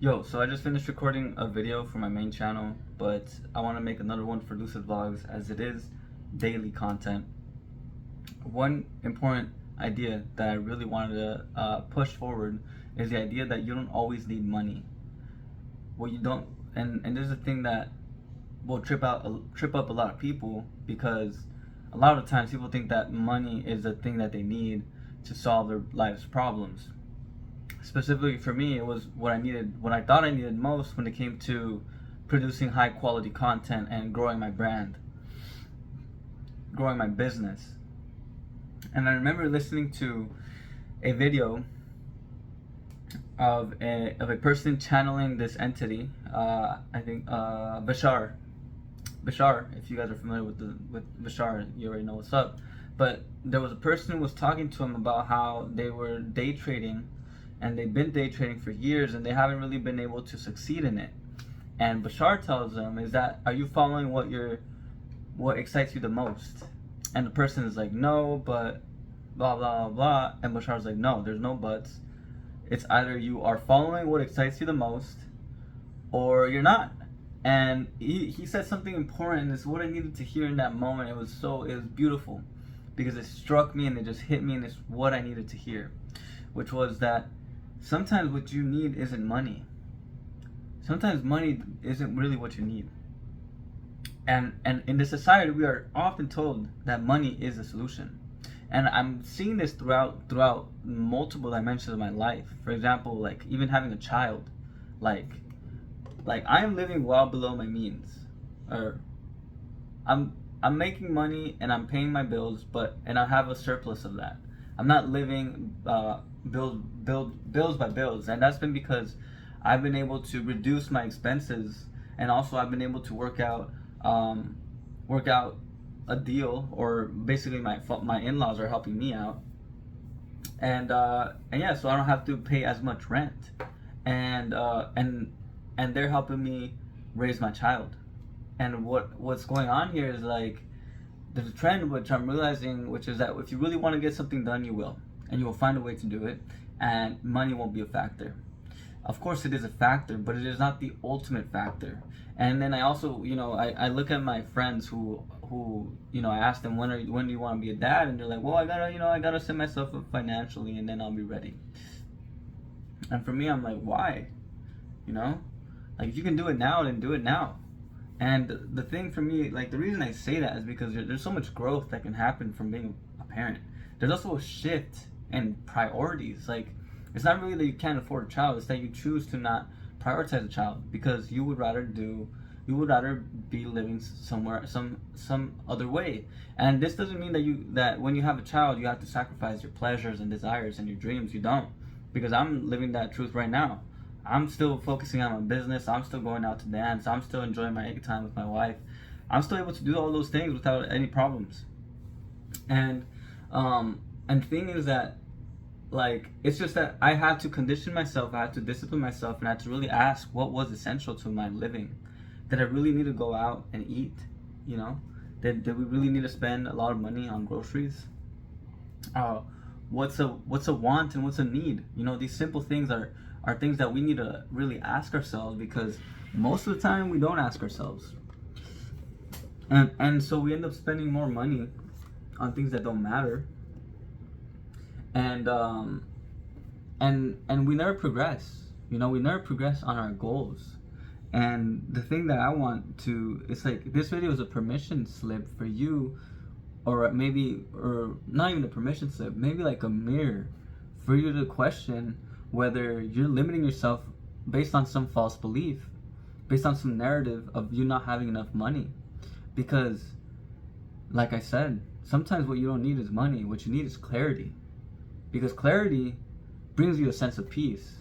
Yo, so I just finished recording a video for my main channel, but I want to make another one for Lucid Vlogs as it is daily content. One important idea that I really wanted to push forward is the idea that you don't always need money. Well, you don't, and there's a thing that will trip up a lot of people, because a lot of times people think that money is the thing that they need to solve their life's problems. Specifically for me, it was what I thought I needed most when it came to producing high quality content and growing my brand, growing my business. And I remember listening to a video of a person channeling this entity. I think Bashar. Bashar, if you guys are familiar with Bashar, you already know what's up. But there was a person who was talking to him about how they were day trading, and they've been day trading for years, and they haven't really been able to succeed in it. And Bashar tells them, is that, are you following what excites you the most? And the person is like, no, but blah blah blah. And Bashar's like, no, there's no buts. It's either you are following what excites you the most, or you're not. And he said something important, and it's what I needed to hear in that moment. It was beautiful, because it struck me and it just hit me, and it's what I needed to hear, which was that sometimes what you need isn't money. Sometimes money isn't really what you need. And in this society, we are often told that money is a solution. And I'm seeing this throughout multiple dimensions of my life. For example, like even having a child, like I am living well below my means, or I'm making money and I'm paying my bills, and I have a surplus of that. I'm not living bills by bills, and that's been because I've been able to reduce my expenses, and also I've been able to work out a deal, or basically my in-laws are helping me out, and yeah, so I don't have to pay as much rent, and they're helping me raise my child. And what's going on here is, like, there's a trend which I'm realizing, which is that if you really want to get something done, you will, and you will find a way to do it, and money won't be a factor. Of course it is a factor, but it is not the ultimate factor. And then I also, I look at my friends who I ask them, when do you want to be a dad? And they're like, well, I gotta set myself up financially, and then I'll be ready. And for me, I'm like, why? Like, if you can do it now, then do it now. And the thing for me, like, the reason I say that is because there's so much growth that can happen from being a parent. There's also a shift in priorities. Like, it's not really that you can't afford a child, it's that you choose to not prioritize a child, because you would rather be living somewhere, some other way. And this doesn't mean that when you have a child, you have to sacrifice your pleasures and desires and your dreams. You don't, because I'm living that truth right now. I'm still focusing on my business. I'm still going out to dance. I'm still enjoying my time with my wife. I'm still able to do all those things without any problems. And the thing is that, like, it's just that I had to condition myself, I had to discipline myself, and I had to really ask what was essential to my living. Did I really need to go out and eat? Did we really need to spend a lot of money on groceries? What's a want and what's a need? These simple things are things that we need to really ask ourselves, because most of the time we don't ask ourselves. And so we end up spending more money on things that don't matter. And we never progress. We never progress on our goals. And the thing that I want to, it's like, this video is a permission slip for you, or not even a permission slip, maybe like a mirror for you to question whether you're limiting yourself based on some false belief, based on some narrative of you not having enough money. Because, like I said, sometimes what you don't need is money. What you need is clarity. Because clarity brings you a sense of peace,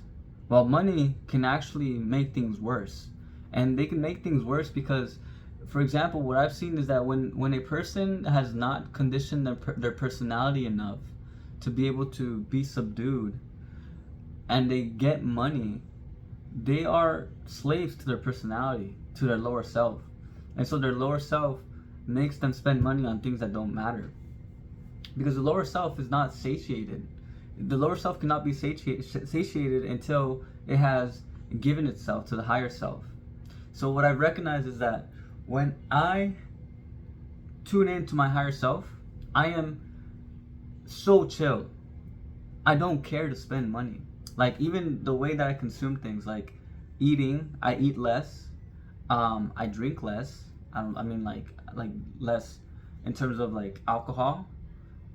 while money can actually make things worse. And they can make things worse because, for example, what I've seen is that when a person has not conditioned their personality enough to be able to be subdued, and they get money, they are slaves to their personality, to their lower self. And so their lower self makes them spend money on things that don't matter. Because the lower self is not satiated. The lower self cannot be satiated until it has given itself to the higher self. So what I recognize is that when I tune into my higher self, I am so chill. I don't care to spend money. Like, even the way that I consume things, like eating, I eat less. I drink less. I mean, like less in terms of like alcohol.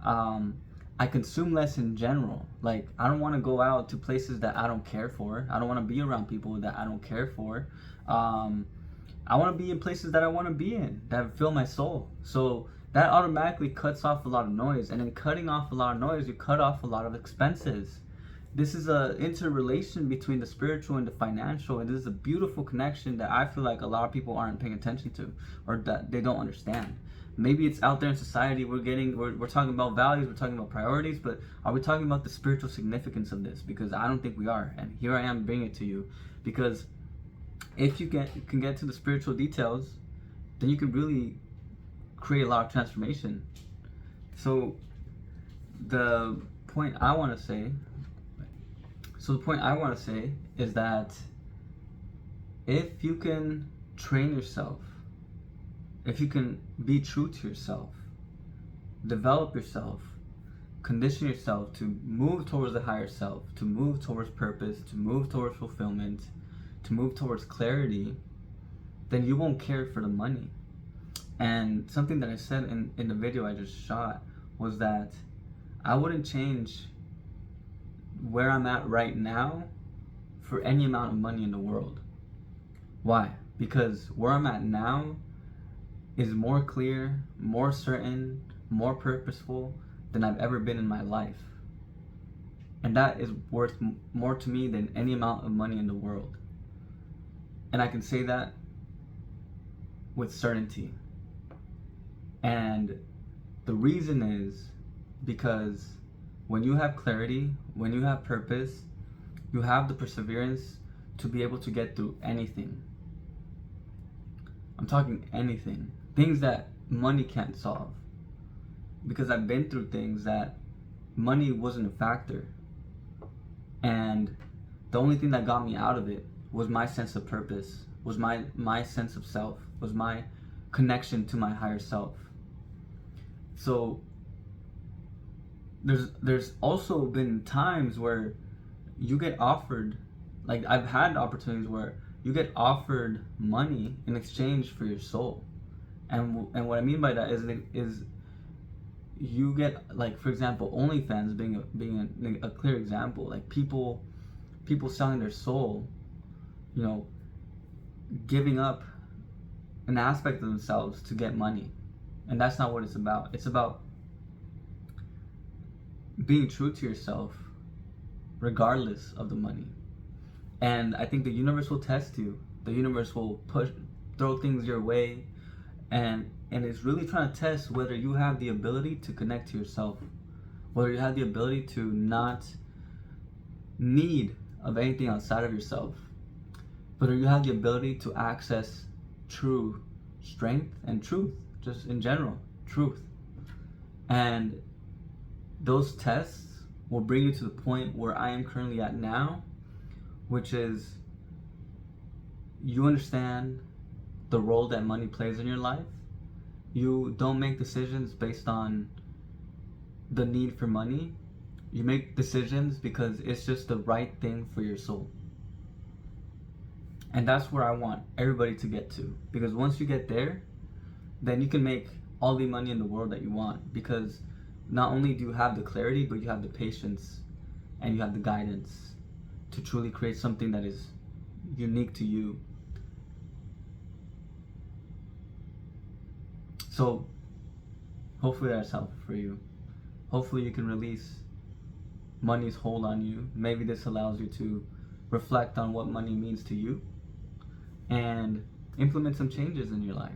I consume less in general. Like, I don't want to go out to places that I don't care for. I don't want to be around people that I don't care for. I want to be in places that I want to be in, that fill my soul. So that automatically cuts off a lot of noise. And in cutting off a lot of noise, you cut off a lot of expenses. This is a interrelation between the spiritual and the financial, and this is a beautiful connection that I feel like a lot of people aren't paying attention to, or that they don't understand. Maybe it's out there in society, we're talking about values, we're talking about priorities, but are we talking about the spiritual significance of this? Because I don't think we are, and here I am bringing it to you, because if you can get to the spiritual details, then you can really create a lot of transformation. So the point I want to say is that if you can train yourself, if you can be true to yourself, develop yourself, condition yourself to move towards the higher self, to move towards purpose, to move towards fulfillment, to move towards clarity, then you won't care for the money. And something that I said in the video I just shot was that I wouldn't change where I'm at right now for any amount of money in the world. Why? Because where I'm at now is more clear, more certain, more purposeful than I've ever been in my life. And that is worth more to me than any amount of money in the world. And I can say that with certainty. And the reason is because when you have clarity, when you have purpose, you have the perseverance to be able to get through anything. I'm talking anything. Things that money can't solve. Because I've been through things that money wasn't a factor. And the only thing that got me out of it was my sense of purpose, was my sense of self, was my connection to my higher self. So there's also been times where you get offered, like I've had opportunities where you get offered money in exchange for your soul. And what I mean by that is you get, like, for example, OnlyFans being a clear example. Like people selling their soul, you know, giving up an aspect of themselves to get money. And that's not what it's about. It's about being true to yourself regardless of the money. And I think the universe will test you. The universe will throw things your way, and it's really trying to test whether you have the ability to connect to yourself, whether you have the ability to not need of anything outside of yourself, whether you have the ability to access true strength and truth, just in general, truth. And those tests will bring you to the point where I am currently at now, which is you understand the role that money plays in your life. You don't make decisions based on the need for money. You make decisions because it's just the right thing for your soul. And that's where I want everybody to get to. Because once you get there, then you can make all the money in the world that you want. Because not only do you have the clarity, but you have the patience and you have the guidance to truly create something that is unique to you. So hopefully that's helpful for you. Hopefully you can release money's hold on you. Maybe this allows you to reflect on what money means to you and implement some changes in your life.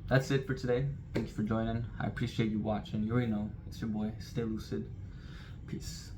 That's it for today. Thanks for joining. I appreciate you watching. You already know, it's your boy, Stay Lucid. Peace.